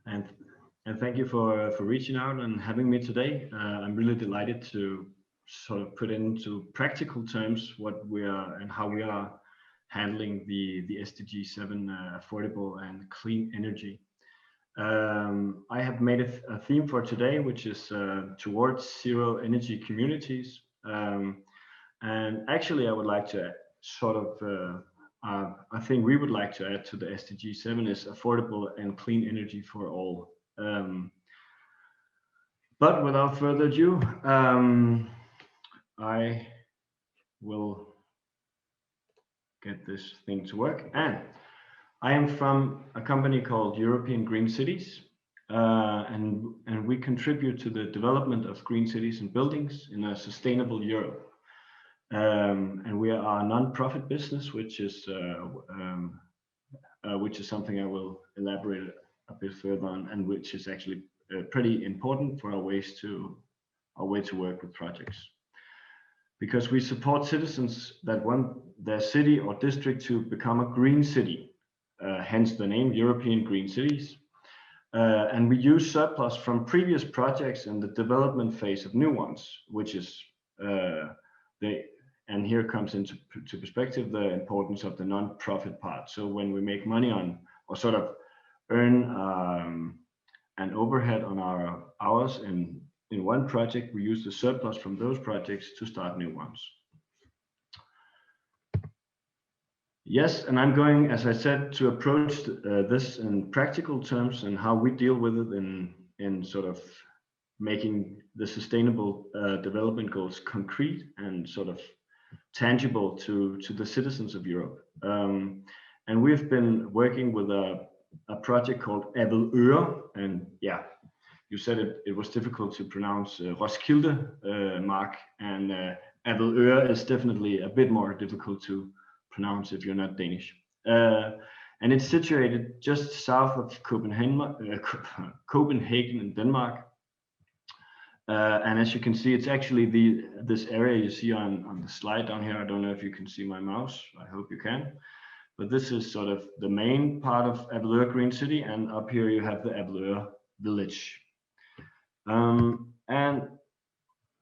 and and thank you for reaching out and having me today. I'm really delighted to sort of put into practical terms what we are and how we are handling the SDG 7 affordable and clean energy. I have made a theme for today, which is towards zero energy communities. And actually, I would like to sort of, I think we would like to add to the SDG 7 is affordable and clean energy for all. Um, but without further ado, I will get this thing to work. And I am from a company called European Green Cities, and we contribute to the development of green cities and buildings in a sustainable Europe. And we are a non-profit business, which is something I will elaborate a bit further on, and which is actually pretty important for our way to work with projects. Because we support citizens that want their city or district to become a green city, hence the name European Green Cities. And we use surplus from previous projects in the development phase of new ones, which is the and here comes into perspective the importance of the non-profit part. So when we make money on or sort of earn an overhead on our hours in one project, we use the surplus from those projects to start new ones. Yes, and I'm going, as I said, to approach this in practical terms and how we deal with it in sort of making the sustainable development goals concrete and sort of tangible to the citizens of Europe. And we've been working with a project called Avedøre, and yeah, you said it was difficult to pronounce Roskilde, Mark, and Avedøre is definitely a bit more difficult to pronounce if you're not Danish. And it's situated just south of Copenhagen in Denmark. And as you can see, it's actually this area you see on the slide down here. I don't know if you can see my mouse. I hope you can. But this is sort of the main part of Avedøre Green City, and up here you have the Avedøre village. And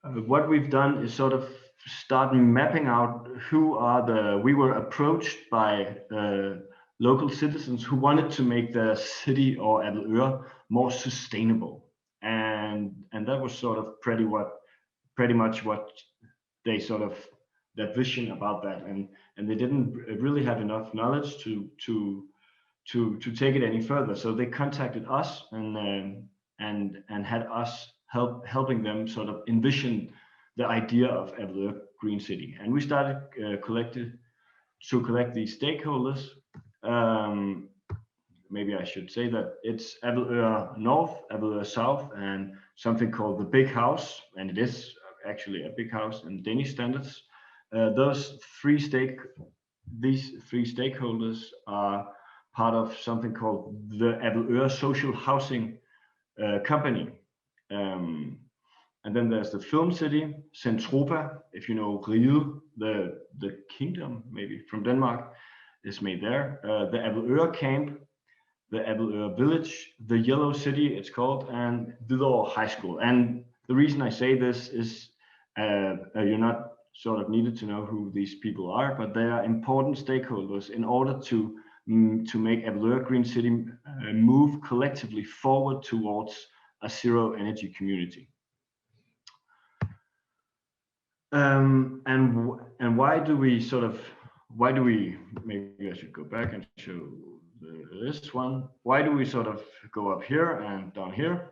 what we've done is sort of start mapping out we were approached by local citizens who wanted to make their city or Avedøre more sustainable. And that was sort of pretty much what they sort of that vision about that, and they didn't really have enough knowledge to take it any further. So they contacted us and had us helping them sort of envision the idea of Avedøre Green City. And we started to collect these stakeholders. Maybe I should say that it's Avedøre North, Avedøre South, and something called the Big House, and it is actually a big house in Danish standards. These three stakeholders are part of something called the Avedøre Social Housing Company. And then there's the film city, Zentropa, if you know Riget, the kingdom maybe from Denmark, is made there. The Avedøre Camp, the Avedøre Village, the Yellow City it's called, and Hvidovre High School. And the reason I say this is you're not sort of needed to know who these people are, but they are important stakeholders in order to make Avedøre Green City move collectively forward towards a zero energy community. And why do we maybe I should go back and show this one. Why do we sort of go up here and down here?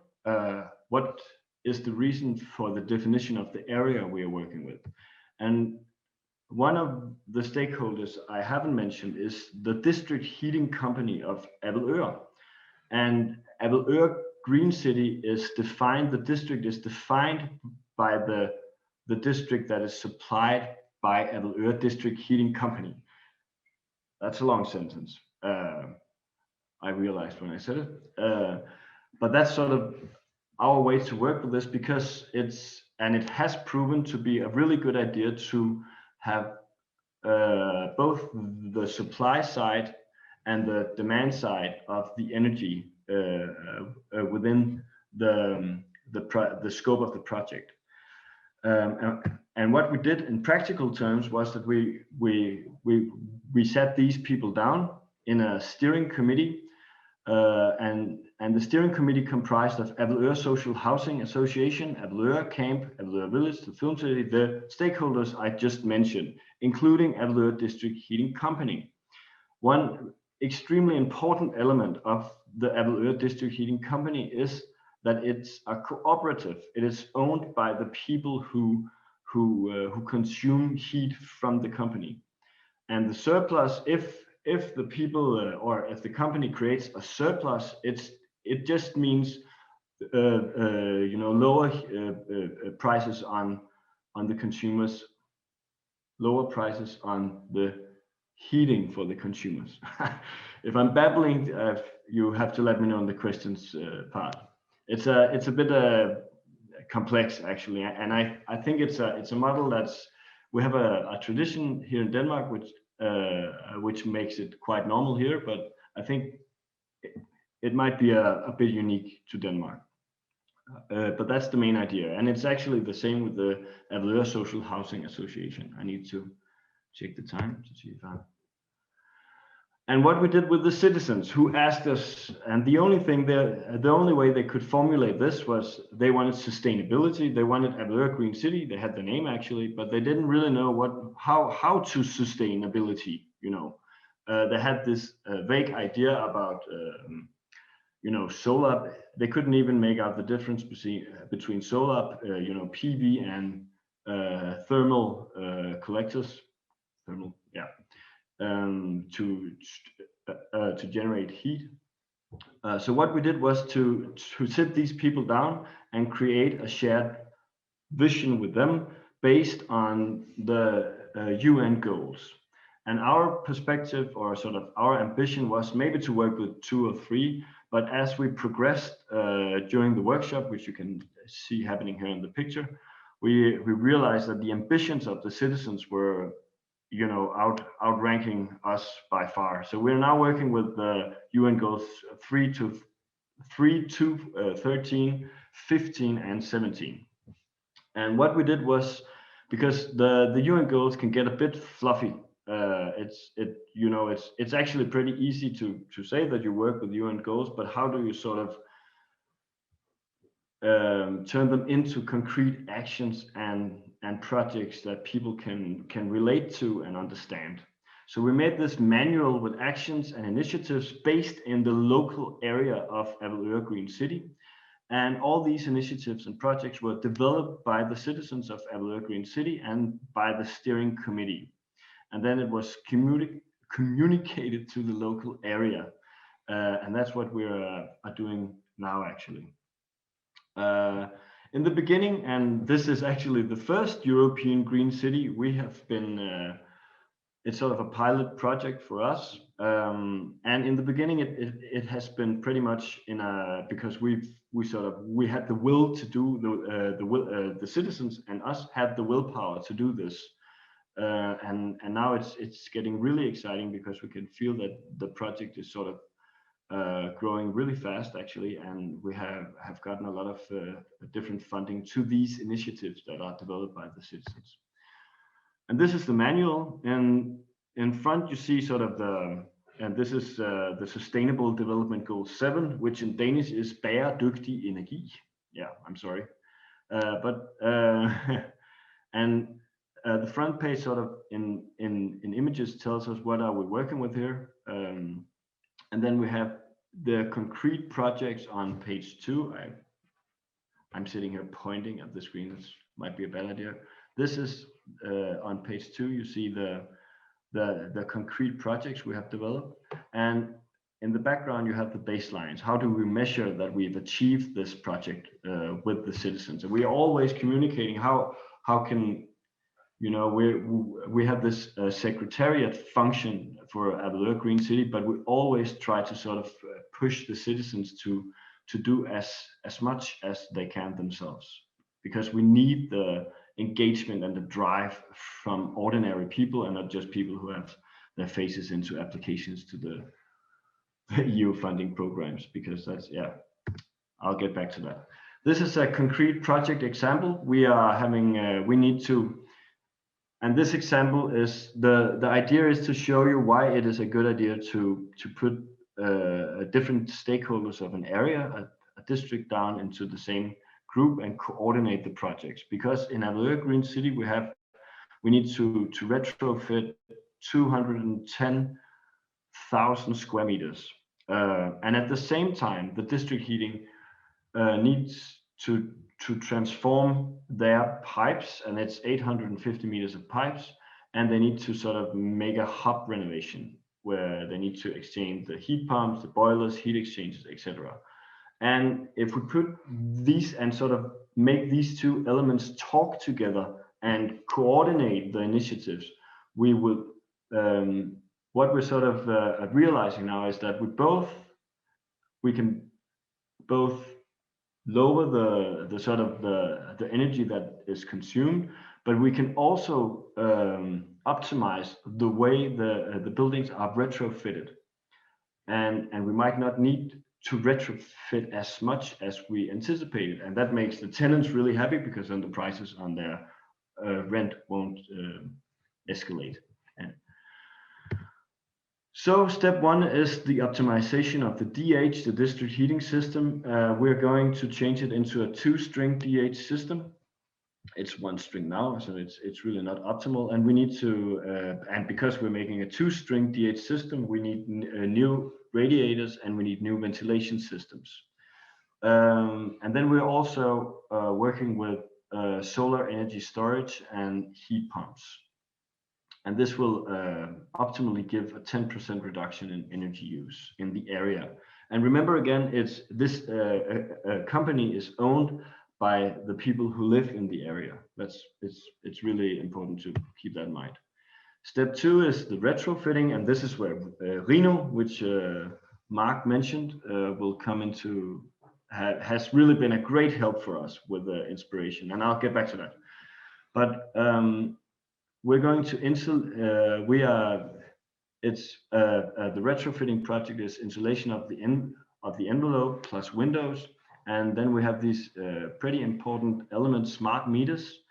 What is the reason for the definition of the area we are working with? And one of the stakeholders I haven't mentioned is the district heating company of Avedøre. And Avedøre Green City is defined, the district is defined by the district that is supplied by Avedøre District Heating Company. That's a long sentence. I realized when I said it. But that's sort of our way to work with this, because it has proven to be a really good idea to have both the supply side and the demand side of the energy within the scope of the project. And what we did in practical terms was that we sat these people down in a steering committee, and the steering committee comprised of Avedøre Social Housing Association, Avedøre Camp, Avedøre Village, the Film City, the stakeholders I just mentioned, including Avedøre District Heating Company. One extremely important element of the Avedøre District Heating Company is that it's a cooperative. It is owned by the people who consume heat from the company, and the surplus, if the people or if the company creates a surplus, it just means lower prices on the consumers, lower prices on the heating for the consumers. If I'm babbling, you have to let me know in the questions part. It's a bit complex actually, and I think it's a model we have a tradition here in Denmark which makes it quite normal here, but I think it might be a bit unique to Denmark. But that's the main idea, and it's actually the same with the Avedøre Social Housing Association. I need to check the time to see if And what we did with the citizens who asked us, and the only way they could formulate this was they wanted sustainability. They wanted Avedøre Green City. They had the name actually, but they didn't really know how to sustainability. They had this vague idea about solar. They couldn't even make out the difference between solar, PV and thermal collectors. Thermal, yeah. To generate heat. So what we did was to sit these people down and create a shared vision with them based on the UN goals. And our perspective, or sort of our ambition, was maybe to work with 2 or 3, but as we progressed during the workshop, which you can see happening here in the picture, we realized that the ambitions of the citizens were outranking us by far. So we're now working with the UN goals 3 to 13, 15, and 17. And what we did was, because the UN goals can get a bit fluffy, it's actually pretty easy to say that you work with UN goals, but how do you sort of turn them into concrete actions and projects that people can relate to and understand? So we made this manual with actions and initiatives based in the local area of Avedøre Green City. And all these initiatives and projects were developed by the citizens of Avedøre Green City and by the steering committee. And then it was communicated to the local area. And that's what we're doing now, actually. In the beginning, and this is actually the first European Green City, we have been, it's sort of a pilot project for us. And in the beginning, it has been pretty much because we had the will to do the citizens and us had the willpower to do this. And now it's getting really exciting because we can feel that the project is sort of growing really fast actually, and we have gotten a lot of different funding to these initiatives that are developed by the citizens. And this is the manual, and in front you see sort of and this is the Sustainable Development Goal 7, which in Danish is bæredygtig energi. Yeah, I'm sorry, and the front page sort of in images tells us what are we working with here. And then we have the concrete projects on page 2. I'm sitting here pointing at the screen. This might be a bad idea. This is on page 2. You see the concrete projects we have developed, and in the background you have the baselines. How do we measure that we've achieved this project with the citizens? And we are always communicating how can we have this secretariat function for Avedøre Green City, but we always try to sort of push the citizens to do as much as they can themselves, because we need the engagement and the drive from ordinary people and not just people who have their faces into applications to EU funding programs, because that's, yeah, I'll get back to that. This is a concrete project example. We are having, we need to, and this example is, the idea is to show you why it is a good idea to put different stakeholders of an area, a district, down into the same group and coordinate the projects. Because in Avedøre Green City, we need to retrofit 210,000 square meters. And at the same time, the district heating needs to transform their pipes, and it's 850 meters of pipes, and they need to sort of make a hub renovation where they need to exchange the heat pumps, the boilers, heat exchangers, etc. And if we put these and sort of make these two elements talk together and coordinate the initiatives, we will, what we're sort of realizing now is that we can both lower the sort of the energy that is consumed, but we can also optimize the way the buildings are retrofitted, and we might not need to retrofit as much as we anticipated, and that makes the tenants really happy, because then the prices on their rent won't escalate. So step one is the optimization of the DH, the district heating system. We're going to change it into a 2-string DH system. It's 1 string now, so it's really not optimal. And we need to, and because we're making a 2-string DH system, we need new radiators and we need new ventilation systems. And then we're also working with solar energy storage and heat pumps. And this will optimally give a 10% reduction in energy use in the area. And remember again, it's this company is owned by the people who live in the area. It's really important to keep that in mind. Step 2 is the retrofitting, and this is where Rhino, which Mark mentioned, will come into, has really been a great help for us with the inspiration, and I'll get back to that. But we're going to the retrofitting project is insulation of the envelope plus windows, and then we have these pretty important elements, smart meters,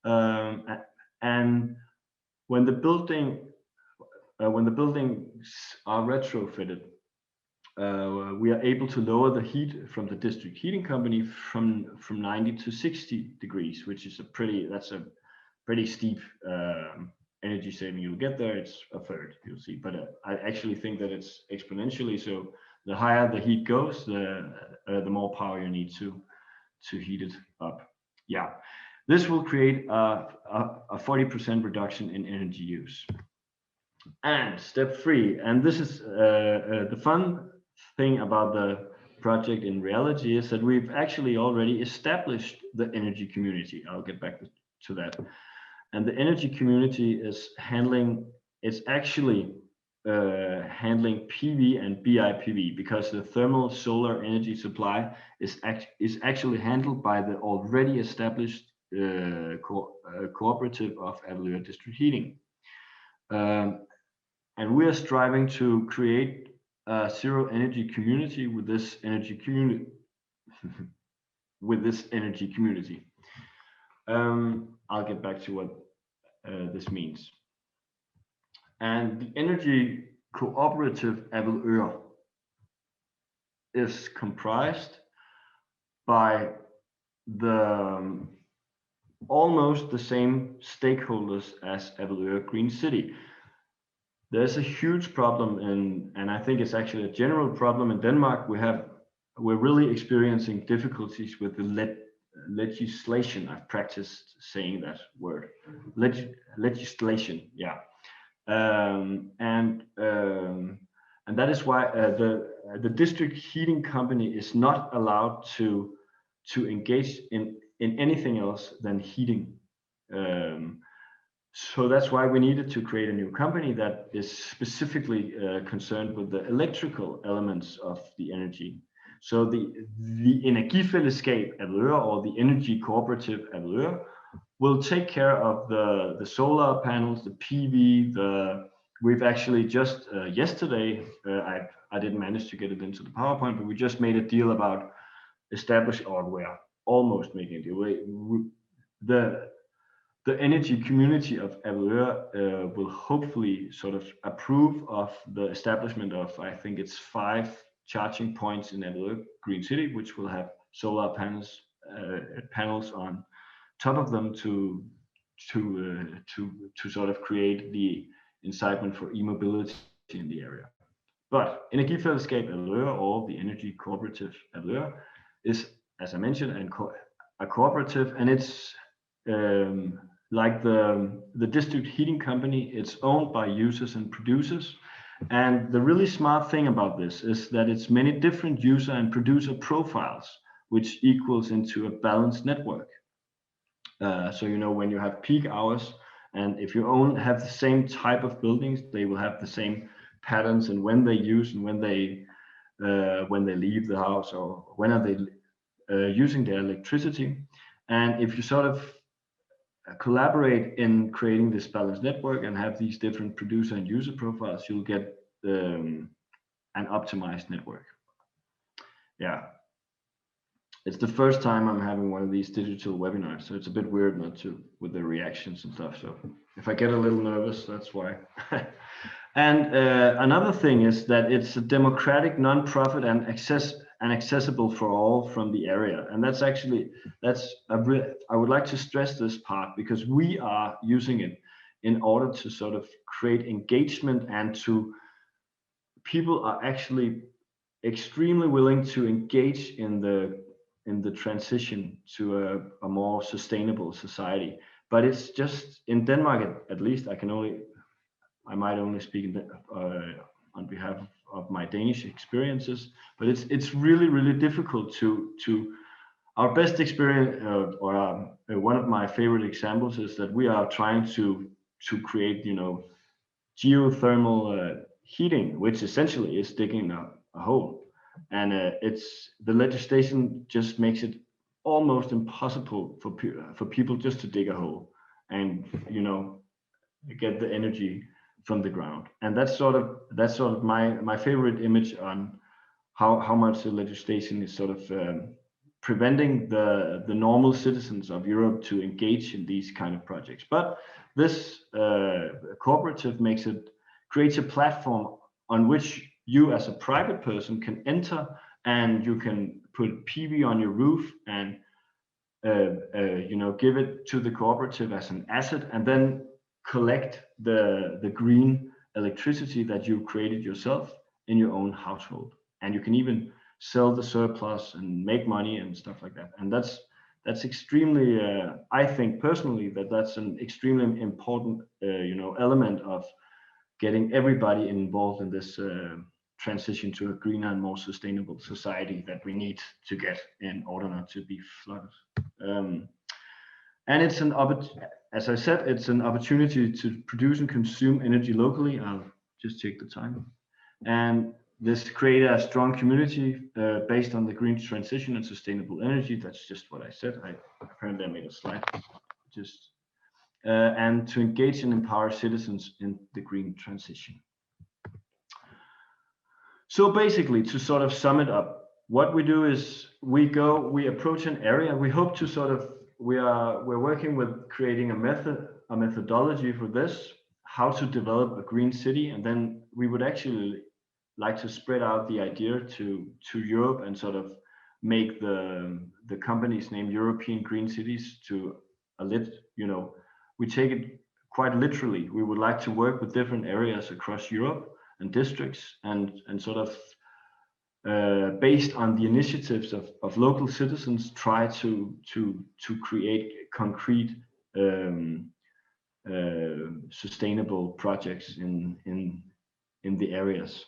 and when the buildings are retrofitted, we are able to lower the heat from the district heating company from 90 to 60 degrees, which is that's a pretty steep energy saving you'll get there. It's a third, you'll see, but I actually think that it's exponentially. So the higher the heat goes, the more power you need to heat it up. Yeah, this will create a 40% reduction in energy use. And step 3, and this is the fun thing about the project in reality, is that we've actually already established the energy community. I'll get back to that. And the energy community is handling PV and BIPV, because the thermal solar energy supply is actually handled by the already established cooperative of Avedøre District Heating. And we are striving to create a zero energy community with this energy community. I'll get back to what this means. And the energy cooperative Avedøre is comprised by almost the same stakeholders as Avedøre Green City. There's a huge problem and I think it's actually a general problem in Denmark. We're really experiencing difficulties with the legislation. I've practiced saying that word. Legislation, yeah. And that is why the district heating company is not allowed to engage in anything else than heating. So that's why we needed to create a new company that is specifically concerned with the electrical elements of the energy. So the Energifællesskab Avedøre, or the Energy Cooperative Avedøre, will take care of the solar panels, the PV, we've actually just yesterday, I didn't manage to get it into the PowerPoint, but we just made a deal about or we're almost making a deal. The energy community of Avedøre will hopefully sort of approve of the establishment of, I think it's 5 charging points in Avedøre Green City, which will have solar panels on top of them to sort of create the incitement for e-mobility in the area. But Energifællesskab Avedøre, or the Energy Cooperative Avedøre, is, as I mentioned, a cooperative, and it's like the district heating company. It's owned by users and producers. And the really smart thing about this is that it's many different user and producer profiles, which equals into a balanced network. So, you know, when you have peak hours, and if you have the same type of buildings, they will have the same patterns and when they use and when they leave the house, or when are they using their electricity. And if you sort of collaborate in creating this balanced network and have these different producer and user profiles, you'll get an optimized network. Yeah. It's the first time I'm having one of these digital webinars, so it's a bit weird not to with the reactions and stuff. So if I get a little nervous, that's why. And another thing is that it's a democratic, non-profit, and accessible for all from the area. And that's actually, I would like to stress this part, because we are using it in order to sort of create engagement, and people are actually extremely willing to engage in the transition to a more sustainable society. But it's just in Denmark, at least, I might only speak on behalf of my Danish experiences, but it's really, really difficult to our best experience, or one of my favorite examples is that we are trying to create, you know, geothermal heating, which essentially is digging a hole. And the legislation just makes it almost impossible for people just to dig a hole and, you know, get the energy from the ground. And that's sort of my favorite image on how much the legislation is sort of preventing the normal citizens of Europe to engage in these kind of projects. But this cooperative creates a platform on which you as a private person can enter, and you can put PV on your roof and you know, give it to the cooperative as an asset, and then collect the green electricity that you created yourself in your own household. And you can even sell the surplus and make money and stuff like that. And that's extremely I think personally that's an extremely important you know, element of getting everybody involved in this transition to a greener and more sustainable society that we need to get in order not to be flooded. And it's as I said, it's an opportunity to produce and consume energy locally. I'll just take the time. And this create a strong community based on the green transition and sustainable energy. That's just what I said. Apparently I made a slide. And to engage and empower citizens in the green transition. So basically, to sort of sum it up, what we do is we approach an area. We hope to sort of, we're working with creating a methodology for this, how to develop a green city, and then we would actually like to spread out the idea to Europe and sort of make the company's name European Green Cities to you know, we take it quite literally. We would like to work with different areas across Europe and districts, and sort of based on the initiatives of local citizens, try to create concrete sustainable projects in the areas.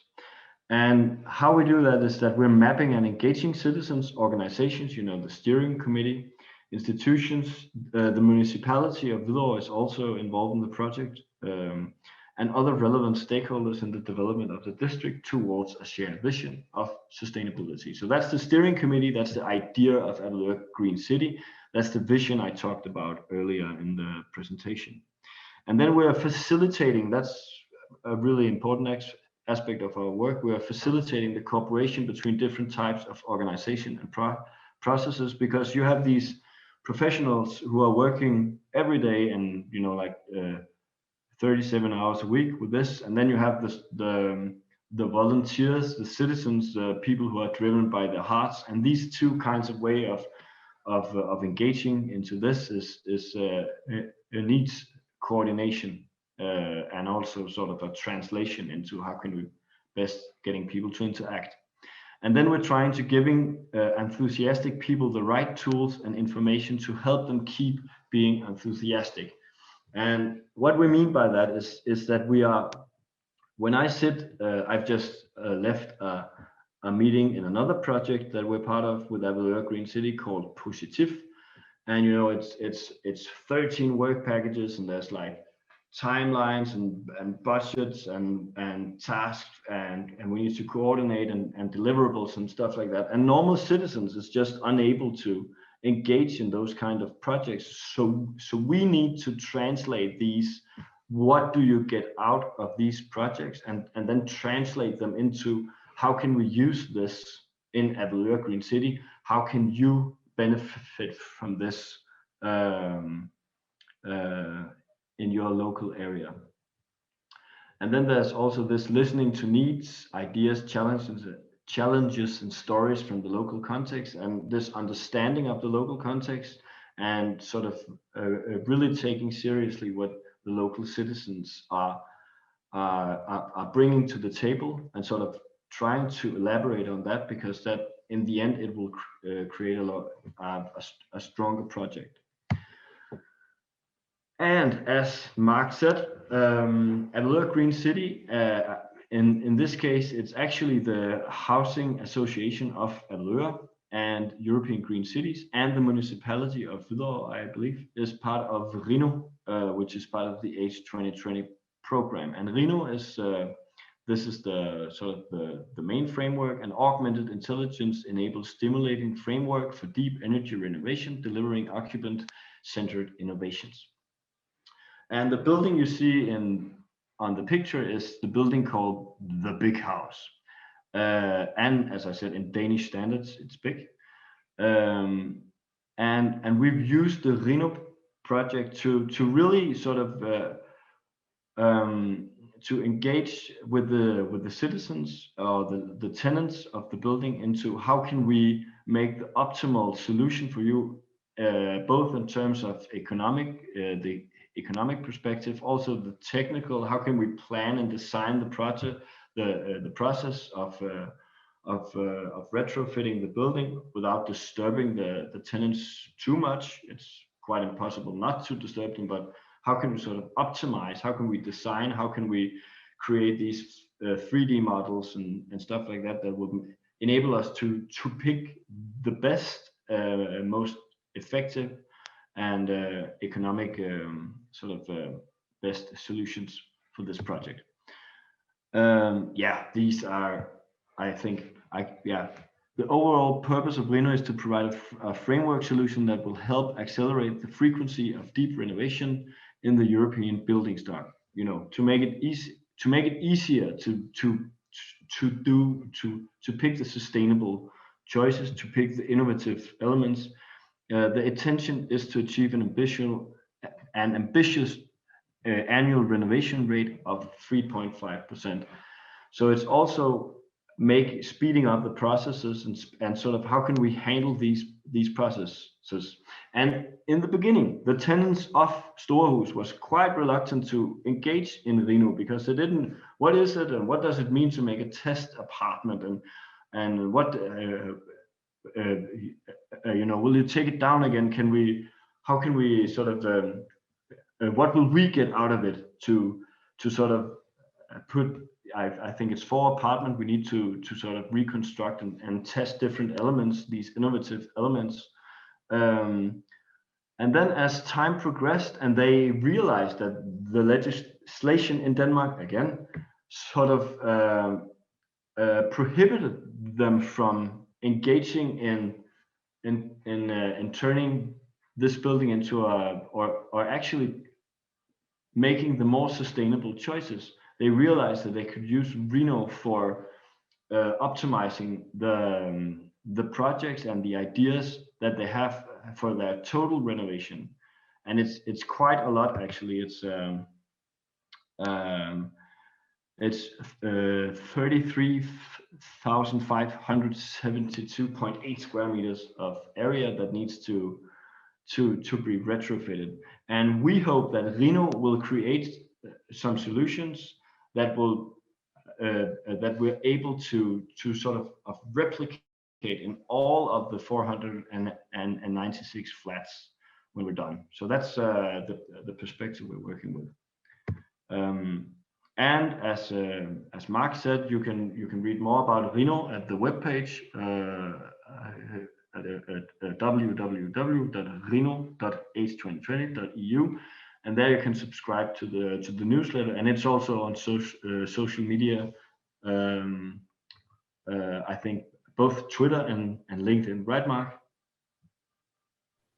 And how we do that is that we're mapping and engaging citizens, organizations, you know, the steering committee, institutions, the municipality of Hvidovre is also involved in the project, and other relevant stakeholders in the development of the district towards a shared vision of sustainability. So that's the steering committee, that's the idea of Avedøre Green City, that's the vision I talked about earlier in the presentation. And then we're facilitating, that's a really important aspect of our work. We are facilitating the cooperation between different types of organization and processes, because you have these professionals who are working every day and 37 hours a week with this, and then you have the volunteers, the citizens, the people who are driven by their hearts, and these two kinds of way of engaging into this needs coordination, and also sort of a translation into how can we best getting people to interact. And then we're trying to giving enthusiastic people the right tools and information to help them keep being enthusiastic. And what we mean by that is that we are, when I sit, I've just left a meeting in another project that we're part of with Avedøre Green City called Positiv. And it's 13 work packages, and there's like timelines and budgets and tasks, and we need to coordinate and deliverables and stuff like that. And normal citizens is just unable to engage in those kind of projects. So we need to translate these. What do you get out of these projects, and then translate them into how can we use this in Avedøre Green City? How can you benefit from this in your local area? And then there's also this listening to needs, ideas, challenges and stories from the local context, and this understanding of the local context, and sort of really taking seriously what the local citizens are bringing to the table, and sort of trying to elaborate on that, because that in the end it will create a stronger project. And as Mark said, Avedøre Green City, in this case, it's actually the Housing Association of Avedøre and European Green Cities, and the municipality of Hvidovre, I believe, is part of RINO, which is part of the H2020 program. And RINO is this is the sort of the main framework. And augmented intelligence enables stimulating framework for deep energy renovation, delivering occupant-centered innovations. And the building you see on the picture is the building called the Big House. And as I said, in Danish standards, it's big. And we've used the RINO project to really sort of to engage with the citizens or the tenants of the building into how can we make the optimal solution for you, both in terms of the economic perspective, also the technical, how can we plan and design the project, the process of retrofitting the building without disturbing the tenants too much. It's quite impossible not to disturb them, but how can we sort of optimize, how can we design, how can we create these 3D models and stuff like that that will enable us to pick the best, most effective and economic best solutions for this project. These are, I think, the overall purpose of RINO is to provide a framework solution that will help accelerate the frequency of deep renovation in the European building stock. To make it easier to pick the sustainable choices, to pick the innovative elements. The intention is to achieve an ambitious annual renovation rate of 3.5%. So it's also speeding up the processes and sort of how can we handle these processes. And in the beginning, the tenants of Storehus was quite reluctant to engage in RINO, because they didn't, what is it and what does it mean to make a test apartment, and what will you take it down again? How can we sort of what will we get out of it to sort of put, I think it's 4 apartments we need to sort of reconstruct and test different elements, these innovative elements. And then as time progressed and they realized that the legislation in Denmark, again, sort of prohibited them from engaging in turning this building into or actually making the more sustainable choices, they realized that they could use Reno for optimizing the projects and the ideas that they have for their total renovation, and it's quite a lot actually. Um, it's 33,572.8 square meters of area that needs to be retrofitted. And we hope that Reno will create some solutions that will that we're able to sort of replicate in all of the 496 flats when we're done. So that's the perspective we're working with. And as Mark said, you can read more about Reno at the webpage at www.reno.h2020.eu, and there you can subscribe to the newsletter, and it's also on social media. I think both Twitter and LinkedIn, right, Mark?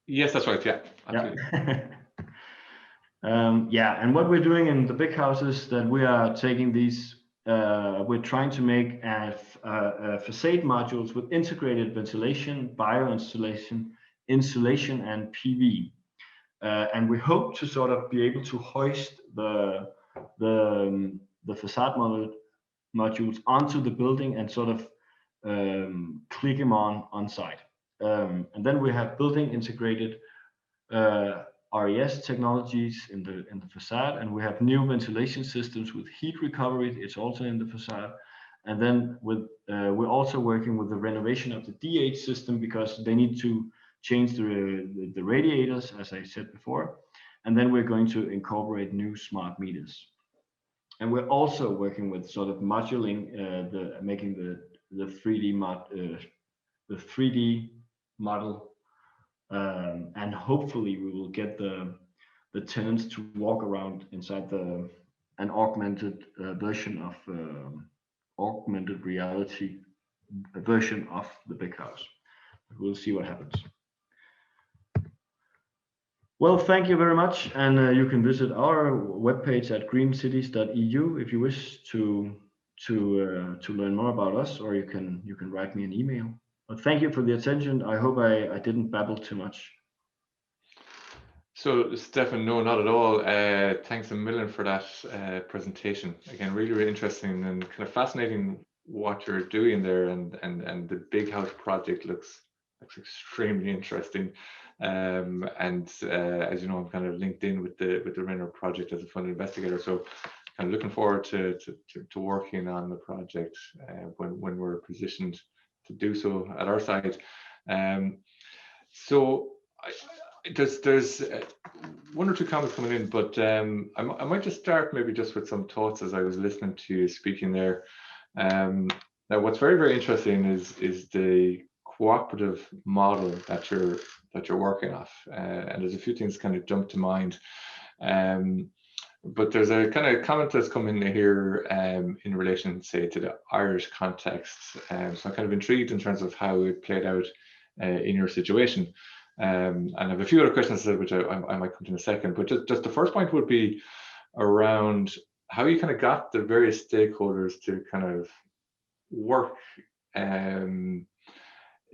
Yes, that's right. Yeah, absolutely. Yeah, and what we're doing in the big house is that we are taking these. We're trying to make facade modules with integrated ventilation, bio-insulation, insulation, and PV. And we hope to sort of be able to hoist the facade modules onto the building and sort of click them on site. And then we have building integrated RES technologies in the facade, and we have new ventilation systems with heat recovery. It's also in the facade. And then we're also working with the renovation of the DH system because they need to change the radiators, as I said before. And then we're going to incorporate new smart meters. And we're also working with sort of moduling, making the 3D model, and hopefully we will get the tenants to walk around inside an augmented version of augmented reality version of the big house. We'll see what happens. Well, thank you very much, and you can visit our webpage at greencities.eu if you wish to learn more about us, or you can write me an email. But thank you for the attention. I hope I didn't babble too much. So, Stefan, no, not at all. Thanks a million for that presentation. Again, really, really interesting and kind of fascinating what you're doing there, and the big house project looks extremely interesting. And as you know, I'm kind of linked in with the Reno project as a fund investigator, so I'm looking forward to working on the project when we're positioned to do so at our side. So there's one or two comments coming in, but I might just start maybe just with some thoughts as I was listening to you speaking there. Now, what's very, very interesting is the cooperative model that you're working off, and there's a few things kind of jump to mind. But there's a kind of comment that's come in here in relation, say, to the Irish context. So I'm kind of intrigued in terms of how it played out in your situation. And I have a few other questions which I might come to in a second. But just the first point would be around how you kind of got the various stakeholders to kind of work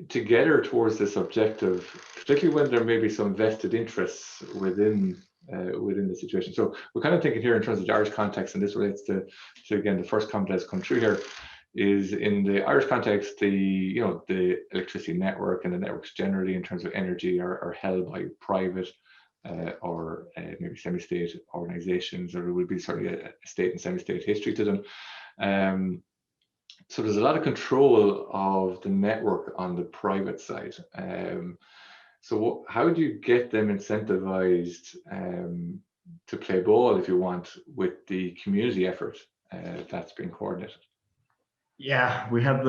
together towards this objective, particularly when there may be some vested interests within the situation. So we're kind of thinking here in terms of the Irish context, and this relates to again the first comment that's come through here, is in the Irish context, the electricity network and the networks generally in terms of energy are held by private or maybe semi-state organizations, or there will be certainly a state and semi-state history to them. So there's a lot of control of the network on the private side. So how do you get them incentivized to play ball, if you want, with the community effort that's being coordinated? Yeah, we have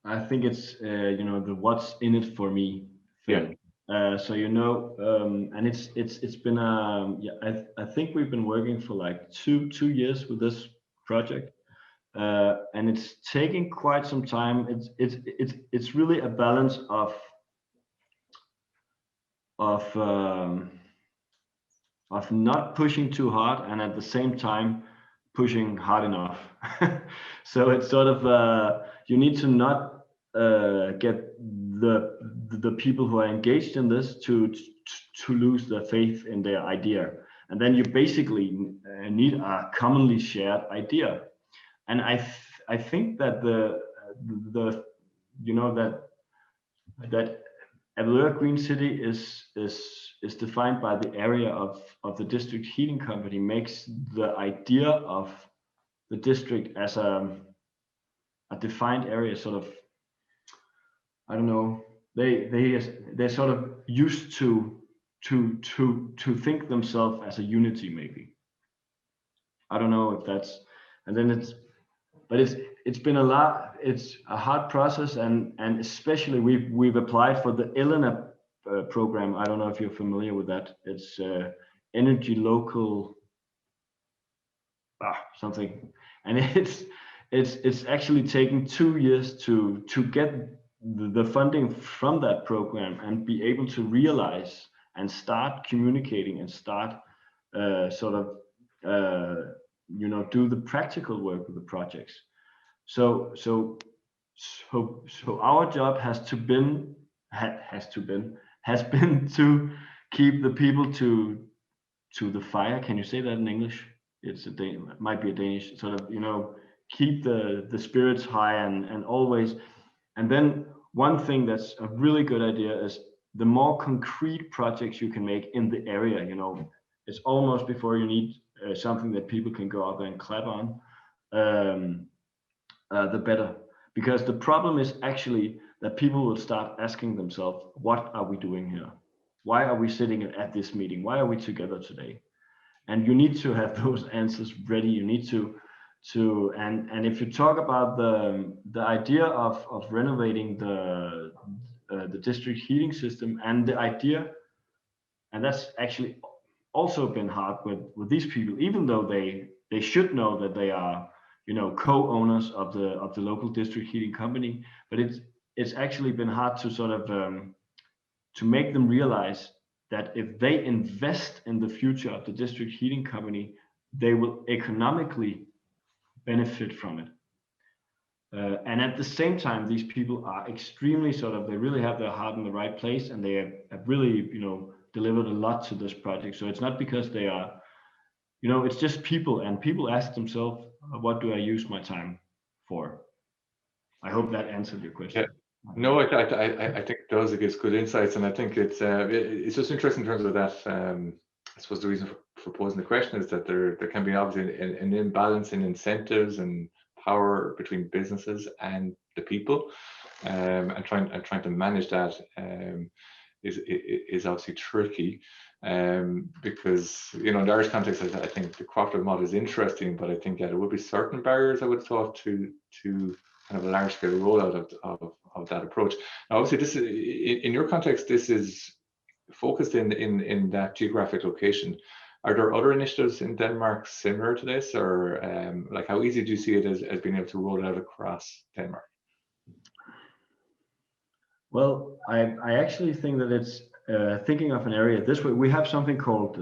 I think it's the what's in it for me thing. Yeah. So and it's been I think we've been working for like two years with this project. And it's taking quite some time. It's really a balance of not pushing too hard, and at the same time pushing hard enough. So it's sort of you need to not get the people who are engaged in this to lose their faith in their idea, and then you basically need a commonly shared idea. And I think that the you know that Avedøre Green City is defined by the area of the district heating company, makes the idea of the district as a defined area sort of, I don't know, they're sort of used to think themselves as a unity, maybe. I don't know if that's, and then it's been a lot, it's a hard process, and especially we've applied for the Elena program. I don't know if you're familiar with that. It's energy local something, and it's actually taken 2 years to get the funding from that program and be able to realize and start communicating and start sort of do the practical work with the projects. So our job has been to keep the people to the fire. Can you say that in English? It might be a Danish, sort of, keep the spirits high and always. And then one thing that's a really good idea is the more concrete projects you can make in the area. It's almost before you need something that people can go out there and clap on, the better. Because the problem is actually that people will start asking themselves, what are we doing here? Why are we sitting at this meeting? Why are we together today? And you need to have those answers ready. You need to and if you talk about the idea of renovating the district heating system, and the idea, and that's actually also been hard with these people, even though they should know that they are co-owners of the local district heating company, but it's actually been hard to sort of to make them realize that if they invest in the future of the district heating company, they will economically benefit from it. And at the same time, these people are extremely they really have their heart in the right place, and they have really, delivered a lot to this project. So it's not because they are, it's just people, and people ask themselves, what do I use my time for? I hope that answered your question. Yeah. No, I think it does. It gives good insights, and I think it's just interesting in terms of that. I suppose the reason for posing the question is that there can be obviously an imbalance in incentives and power between businesses and the people, and trying to manage that is obviously tricky, because in the Irish context, I think the cooperative model is interesting, but I think there would be certain barriers, I would have thought, to kind of a large scale rollout of that approach. Now, obviously, this is, in your context, this is focused in that geographic location. Are there other initiatives in Denmark similar to this, or like how easy do you see it as being able to roll it out across Denmark? Well, I actually think that it's thinking of an area this way. We have something called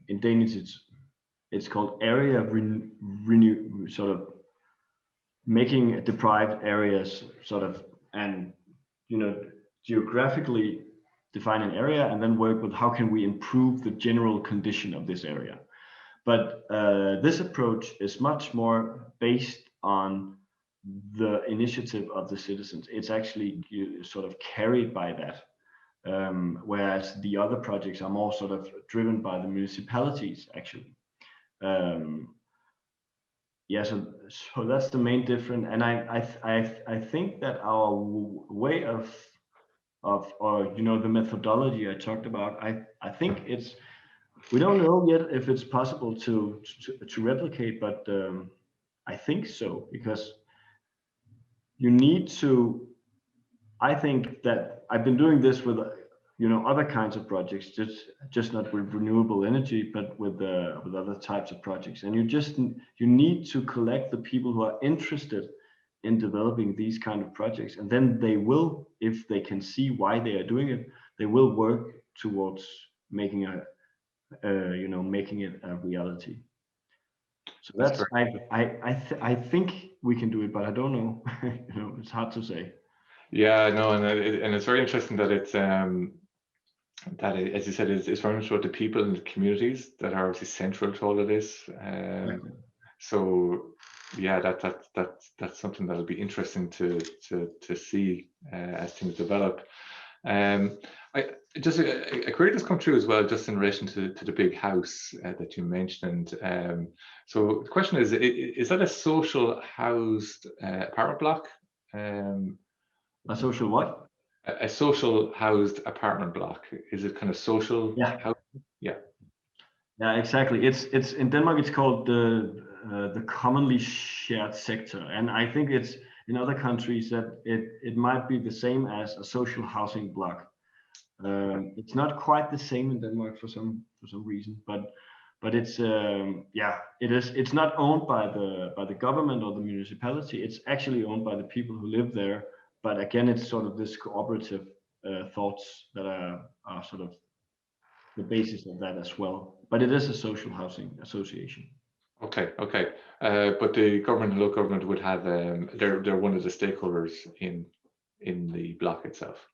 in Danish it's called area renew, sort of making deprived areas sort of, and geographically define an area and then work with how can we improve the general condition of this area. But this approach is much more based on the initiative of the citizens. It's actually sort of carried by that, whereas the other projects are more sort of driven by the municipalities actually. Yeah, so that's the main difference, and I think that our way of or the methodology I talked about, I think we don't know yet if it's possible to replicate, but I think so, because you need to. I think that I've been doing this with other kinds of projects, just not with renewable energy, but with other types of projects. And you need to collect the people who are interested in developing these kind of projects, and then they will, if they can see why they are doing it, they will work towards making making it a reality. So that's I think we can do it, but I don't know. It's hard to say. Yeah, no, and it's very interesting that it's as you said, it's very much about the people and the communities that are obviously central to all of this. Exactly. So yeah, that's something that'll be interesting to see as things develop. I just a query that's come through as well, just in relation to the big house that you mentioned. So the question is that a social housed apartment block? A social what? A social housed apartment block. Is it kind of social? Yeah. Yeah. Yeah, exactly. It's in Denmark. It's called the commonly shared sector, and I think it's in other countries that it might be the same as a social housing block. It's not quite the same in Denmark for some reason, but it's yeah, it is. It's not owned by the government or the municipality. It's actually owned by the people who live there. But again, it's sort of this cooperative thoughts that are sort of the basis of that as well. But it is a social housing association. Okay. But the government and local government would have they're one of the stakeholders in the block itself.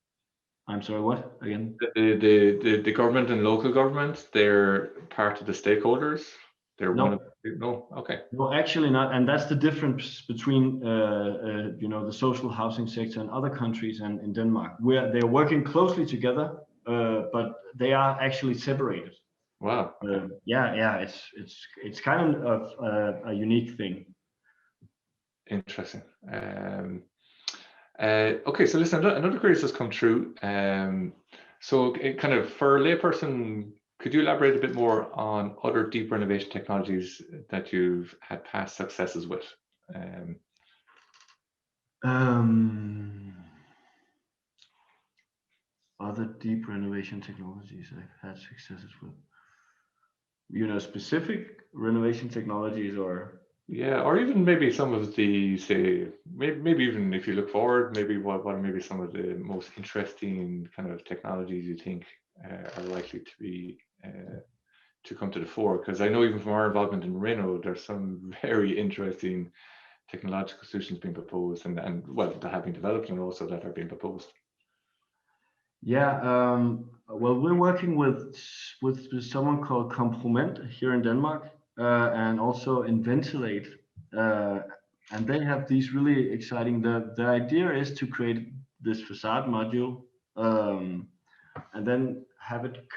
I'm sorry, what again? The government and local government, they're part of the stakeholders. They're No. one of no. Okay. No, actually not, and that's the difference between the social housing sector in other countries and in Denmark, where they're working closely together, but they are actually separated. Wow. Okay. Yeah, it's kind of a unique thing. Interesting. Okay, so listen, another query has come through. So kind of for a layperson, could you elaborate a bit more on other deep renovation technologies that you've had past successes with? Other deep renovation technologies I've had successes with. Specific renovation technologies, or yeah, or even maybe some of the, say, maybe even if you look forward, maybe what are maybe some of the most interesting kind of technologies you think are likely to be to come to the fore? Because I know even from our involvement in Reno, there's some very interesting technological solutions being proposed, and well, that have been developed and also that are being proposed. Yeah, well, we're working with someone called Comproment here in Denmark, and also in Ventilate, and they have these really exciting. The idea is to create this facade module, and then have it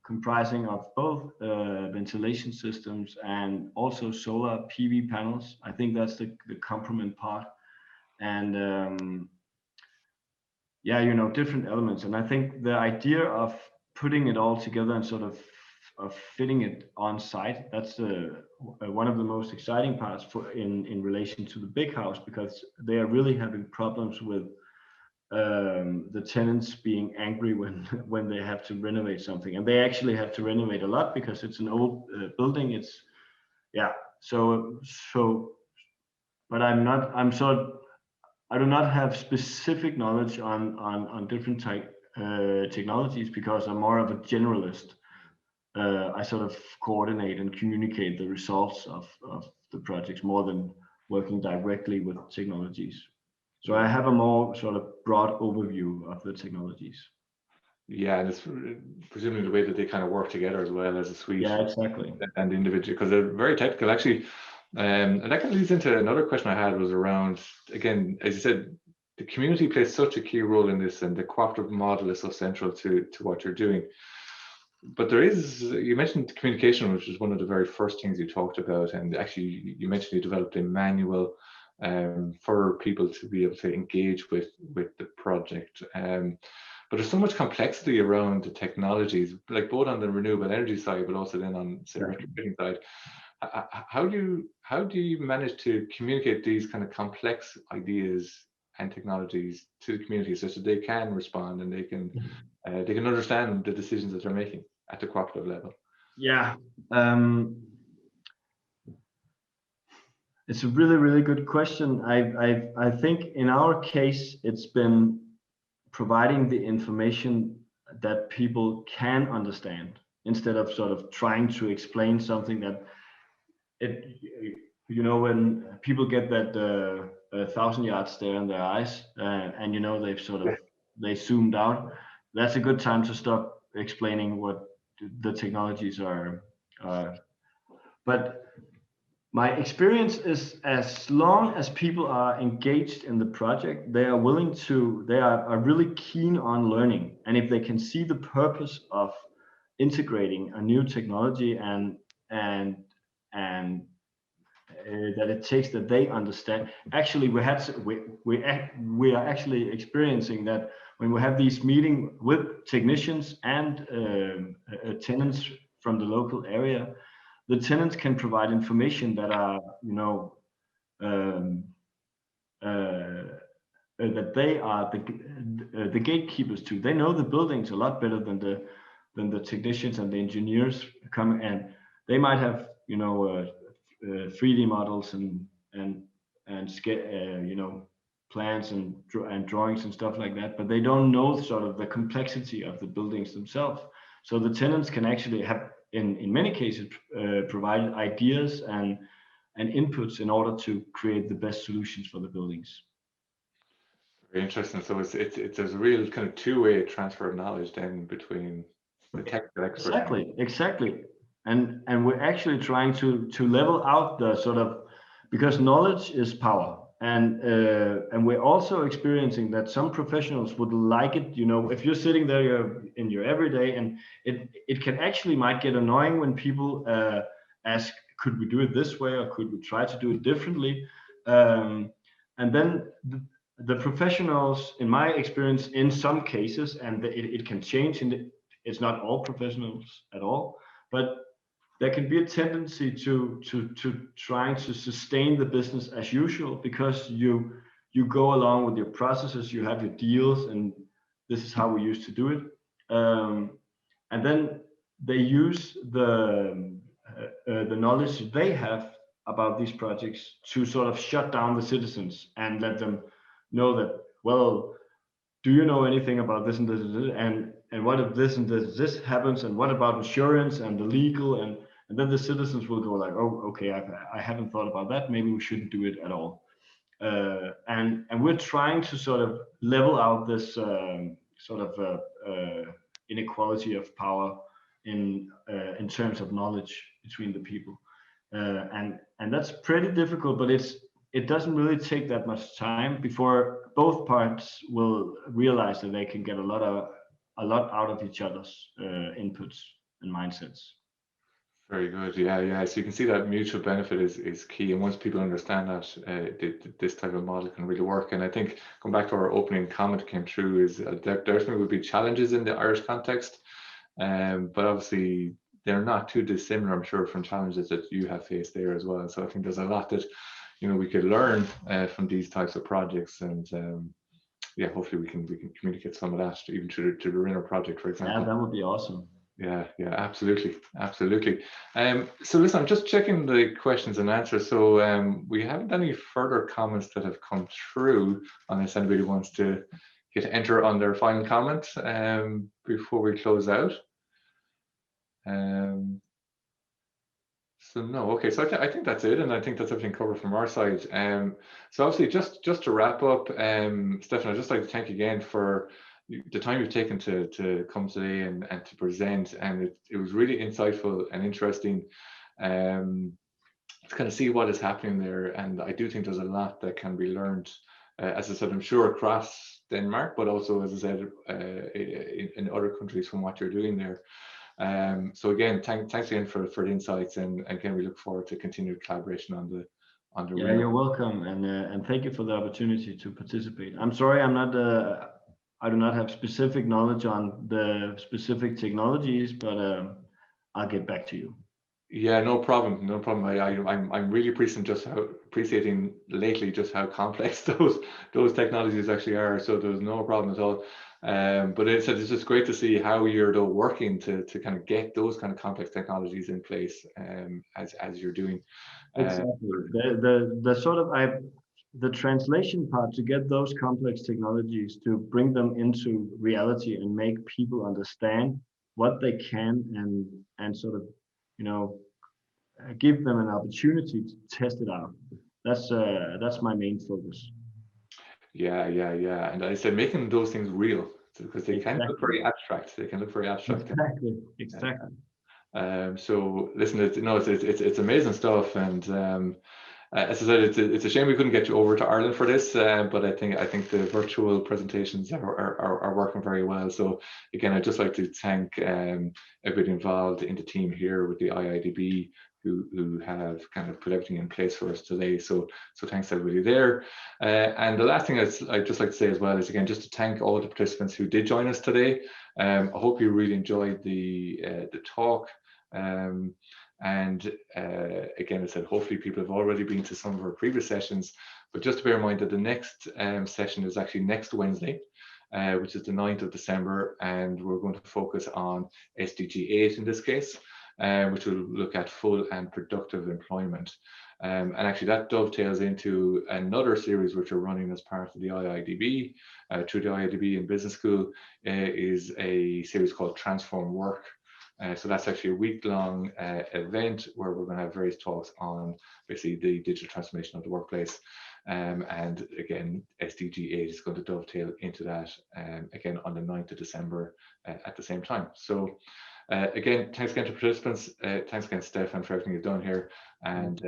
comprising of both ventilation systems and also solar PV panels. I think that's the Comproment part, and yeah, different elements. And I think the idea of putting it all together and sort of fitting it on site, that's one of the most exciting parts in relation to the big house, because they are really having problems with the tenants being angry when they have to renovate something, and they actually have to renovate a lot because it's an old building. It's yeah, so but I do not have specific knowledge on different technologies, because I'm more of a generalist. I sort of coordinate and communicate the results of the projects more than working directly with technologies. So I have a more sort of broad overview of the technologies. Yeah, and it's presumably the way that they kind of work together as well as a suite. Yeah, exactly. And individual, because they're very technical actually. And that kind of leads into another question I had, was around, again, as you said, the community plays such a key role in this, and the cooperative model is so central to what you're doing. But you mentioned communication, which is one of the very first things you talked about, and actually you mentioned you developed a manual for people to be able to engage with the project. But there's so much complexity around the technologies, like both on the renewable energy side, but also then on the retrofitting side. How do you manage to communicate these kind of complex ideas and technologies to the community such that they can respond and they can understand the decisions that they're making at the cooperative level? Yeah, it's a really, really good question. I think in our case, it's been providing the information that people can understand, instead of sort of trying to explain something that you know, when people get that 1,000 yard stare in their eyes, and you know they've sort of they zoomed out, that's a good time to stop explaining what the technologies are. But my experience is, as long as people are engaged in the project, they are willing to, they are really keen on learning. And if they can see the purpose of integrating a new technology and and that it takes that they understand. Actually, we are actually experiencing that when we have these meeting with technicians and tenants from the local area, the tenants can provide information that are, you know, um, that they are the gatekeepers to. They know the buildings a lot better than the technicians and the engineers come, and they might have, you know, 3D models and you know, plans and drawings and stuff like that, but they don't know sort of the complexity of the buildings themselves. So the tenants can actually have, in many cases, provide ideas and inputs in order to create the best solutions for the buildings. Very interesting. So it's a real kind of two-way transfer of knowledge then between the technical expert. Exactly. And we're actually trying to level out the sort of, because knowledge is power. And we're also experiencing that some professionals would like it, you know, if you're sitting there, you're in your everyday, and it can actually might get annoying when people ask, could we do it this way, or could we try to do it differently? And then the professionals, in my experience, in some cases, and it can change, and it's not all professionals at all, but there can be a tendency to trying to sustain the business as usual, because you go along with your processes, you have your deals, and this is how we used to do it. And then they use the knowledge they have about these projects to sort of shut down the citizens and let them know that, well, do you know anything about this and this and this? And what if this and this happens, and what about insurance and the legal, and then the citizens will go like, oh, okay, I haven't thought about that, maybe we shouldn't do it at all. And we're trying to sort of level out this sort of inequality of power in terms of knowledge between the people, and that's pretty difficult, but it doesn't really take that much time before both parts will realize that they can get a lot out of each other's inputs and mindsets. Very good. Yeah. So you can see that mutual benefit is key, and once people understand that, this type of model can really work. And I think, going back to our opening comment came through, is there definitely would be challenges in the Irish context, but obviously they're not too dissimilar, I'm sure, from challenges that you have faced there as well. So I think there's a lot that, you know, we could learn from these types of projects, and yeah, hopefully we can communicate some of that even to the Rinner project, for example. Yeah, that would be awesome. Yeah, absolutely. So listen, I'm just checking the questions and answers. So we haven't any further comments that have come through, unless anybody wants to enter on their final comment before we close out. So no, okay. So I think that's it, and I think that's everything covered from our side. So obviously, just to wrap up, Stefan, I'd just like to thank you again for the time you've taken to come today and to present, and it was really insightful and interesting to kind of see what is happening there. And I do think there's a lot that can be learned, as I said, I'm sure across Denmark, but also, as I said, in other countries from what you're doing there. So again, thanks again for the insights, and again, we look forward to continued collaboration on the Yeah, you're welcome, and thank you for the opportunity to participate. I'm sorry, I do not have specific knowledge on the specific technologies, but I'll get back to you. Yeah, no problem. I'm really appreciating lately just how complex those technologies actually are. So there's no problem at all. But it's just great to see how you're working to kind of get those kind of complex technologies in place, as you're doing. Exactly. The sort of the translation part, to get those complex technologies, to bring them into reality and make people understand what they can and sort of, you know, give them an opportunity to test it out. That's my main focus. Yeah, yeah, yeah. And I said making those things real because they can look very abstract. They can look very abstract. Exactly. So listen, it's amazing stuff, and as I said, it's a shame we couldn't get you over to Ireland for this, but I think the virtual presentations are working very well. So again, I'd just like to thank everybody involved in the team here with the IIDB who have kind of put everything in place for us today. So thanks to everybody there. And the last thing I'd just like to say as well is again just to thank all the participants who did join us today. I hope you really enjoyed the talk. And again, I said, hopefully people have already been to some of our previous sessions, but just to bear in mind that the next session is actually next Wednesday, which is the 9th of December, and we're going to focus on SDG 8 in this case, which will look at full and productive employment. And actually that dovetails into another series which are running as part of the IIDB, through the IIDB in Business School, is a series called Transform Work. So that's actually a week-long event where we're going to have various talks on basically the digital transformation of the workplace. And again, SDG 8 is going to dovetail into that again on the 9th of December at the same time. So again, thanks again to participants. Thanks again, Stefan, for everything you've done here. And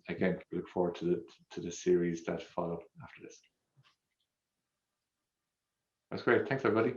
again, we look forward to the series that follow after this. That's great. Thanks, everybody.